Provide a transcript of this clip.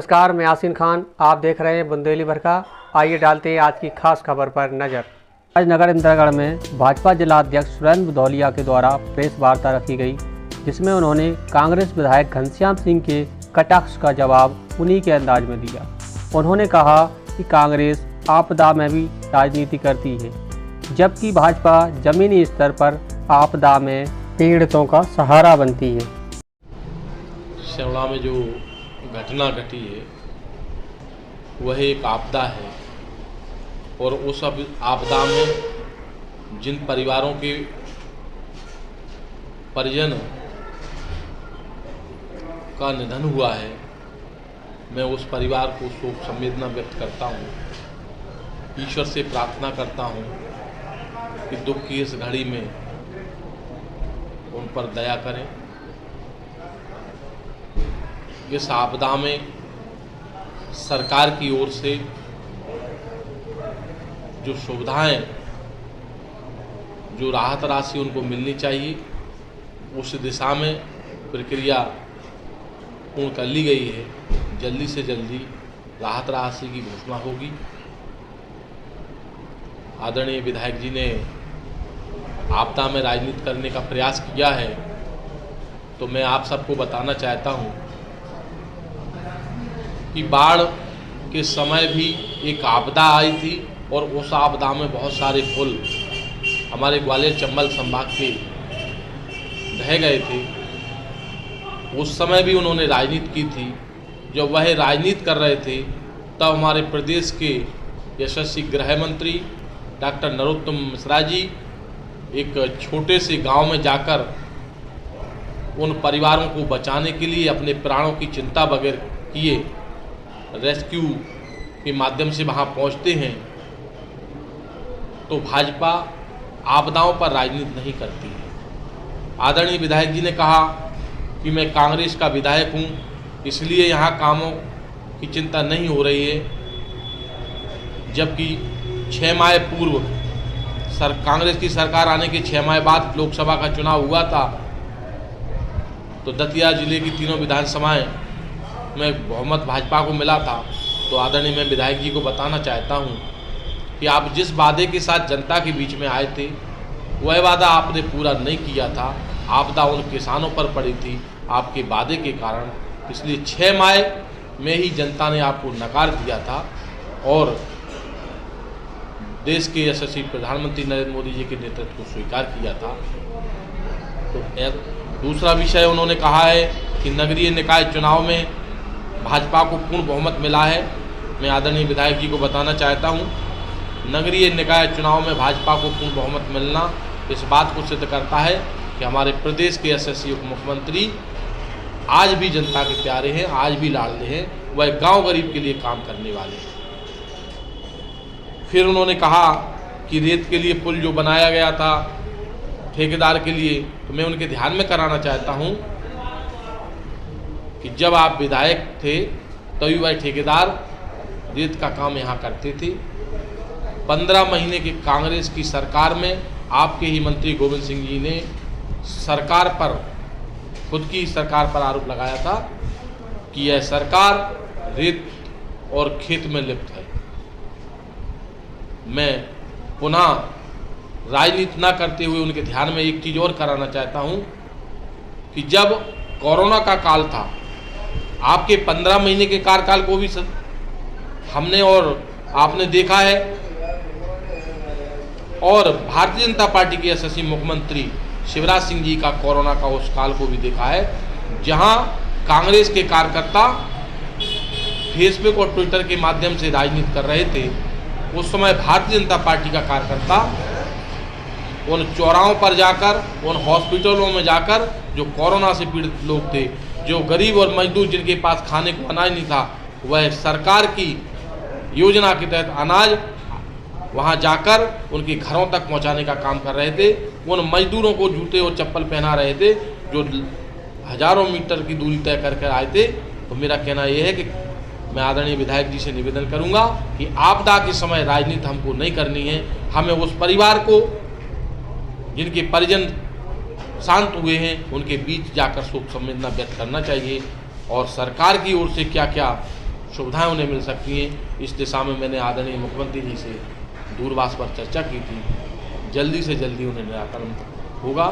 नमस्कार, मैं यासीन खान। आप देख रहे हैं बुंदेली भर का। आइए डालते हैं आज की खास खबर पर नज़र। आज नगर इंदिरागढ़ में भाजपा जिला अध्यक्ष सुरेंद्र भदौलिया के द्वारा प्रेस वार्ता रखी गई, जिसमें उन्होंने कांग्रेस विधायक घनश्याम सिंह के कटाक्ष का जवाब उन्हीं के अंदाज में दिया। उन्होंने कहा कि कांग्रेस आपदा में भी राजनीति करती है, जबकि भाजपा जमीनी स्तर पर आपदा में पीड़ितों का सहारा बनती है। शिमला में जो घटना घटी है वह एक आपदा है, और उस आपदा में जिन परिवारों के परिजन का निधन हुआ है, मैं उस परिवार को शोक संवेदना व्यक्त करता हूँ। ईश्वर से प्रार्थना करता हूँ कि दुख की इस घड़ी में उन पर दया करें। इस आपदा में सरकार की ओर से जो सुविधाएं, जो राहत राशि उनको मिलनी चाहिए, उस दिशा में प्रक्रिया पूर्ण कर ली गई है। जल्दी से जल्दी राहत राशि की घोषणा होगी। आदरणीय विधायक जी ने आपदा में राजनीति करने का प्रयास किया है, तो मैं आप सबको बताना चाहता हूं कि बाढ़ के समय भी एक आपदा आई थी, और उस आपदा में बहुत सारे पुल हमारे ग्वालियर चंबल संभाग के ढह गए थे। उस समय भी उन्होंने राजनीति की थी। जब वह राजनीति कर रहे थे तब हमारे प्रदेश के यशस्वी गृह मंत्री डॉक्टर नरोत्तम मिश्रा जी एक छोटे से गांव में जाकर उन परिवारों को बचाने के लिए अपने प्राणों की चिंता बगैर किए रेस्क्यू के माध्यम से वहां पहुंचते हैं। तो भाजपा आपदाओं पर राजनीति नहीं करती है। आदरणीय विधायक जी ने कहा कि मैं कांग्रेस का विधायक हूं, इसलिए यहां कामों की चिंता नहीं हो रही है, जबकि 6 माह पूर्व कांग्रेस की सरकार आने के 6 माह बाद लोकसभा का चुनाव हुआ था, तो दतिया जिले की तीनों विधानसभाएं में बहुमत भाजपा को मिला था। तो आदरणीय मैं विधायक जी को बताना चाहता हूं कि आप जिस वादे के साथ जनता के बीच में आए थे, वह वादा आपने पूरा नहीं किया था। आपदा उन किसानों पर पड़ी थी आपके वादे के कारण, इसलिए 6 माह में ही जनता ने आपको नकार दिया था और देश के यशस्वी प्रधानमंत्री नरेंद्र मोदी जी के नेतृत्व को स्वीकार किया था। तो दूसरा विषय उन्होंने कहा है कि नगरीय निकाय चुनाव में भाजपा को पूर्ण बहुमत मिला है। मैं आदरणीय विधायक जी को बताना चाहता हूं, नगरीय निकाय चुनाव में भाजपा को पूर्ण बहुमत मिलना इस बात को सिद्ध करता है कि हमारे प्रदेश के यशस्वी उप मुख्यमंत्री आज भी जनता के प्यारे हैं, आज भी लाडले हैं, वह गांव गरीब के लिए काम करने वाले हैं। फिर उन्होंने कहा कि रेत के लिए पुल जो बनाया गया था ठेकेदार के लिए, तो मैं उनके ध्यान में कराना चाहता हूं कि जब आप विधायक थे तभी वह ठेकेदार रेत का काम यहाँ करते थे। 15 महीने की कांग्रेस की सरकार में आपके ही मंत्री गोविंद सिंह जी ने सरकार पर, खुद की सरकार पर आरोप लगाया था कि यह सरकार रेत और खेत में लिप्त है। मैं पुनः राजनीति न करते हुए उनके ध्यान में एक चीज और कराना चाहता हूं कि जब कोरोना का काल था, आपके 15 महीने के कार्यकाल को भी हमने और आपने देखा है, और भारतीय जनता पार्टी के यशस्वी मुख्यमंत्री शिवराज सिंह जी का कोरोना का उस काल को भी देखा है, जहां कांग्रेस के कार्यकर्ता फेसबुक और ट्विटर के माध्यम से राजनीति कर रहे थे। उस समय भारतीय जनता पार्टी का कार्यकर्ता उन चौराहों पर जाकर, उन हॉस्पिटलों में जाकर जो कोरोना से पीड़ित लोग थे, जो गरीब और मजदूर जिनके पास खाने को अनाज नहीं था, वह सरकार की योजना के तहत अनाज वहां जाकर उनके घरों तक पहुंचाने का काम कर रहे थे। उन मजदूरों को जूते और चप्पल पहना रहे थे जो हजारों मीटर की दूरी तय करके आए थे। तो मेरा कहना यह है कि मैं आदरणीय विधायक जी से निवेदन करूंगा कि आपदा के समय राजनीति हमको नहीं करनी है। हमें उस परिवार को जिनके परिजन शांत हुए हैं उनके बीच जाकर शोक संवेदना व्यक्त करना चाहिए, और सरकार की ओर से क्या क्या सुविधाएं उन्हें मिल सकती हैं। इस दिशा में मैंने आदरणीय मुख्यमंत्री जी से दूरभाष पर चर्चा की थी। जल्दी से जल्दी उन्हें निराकरण होगा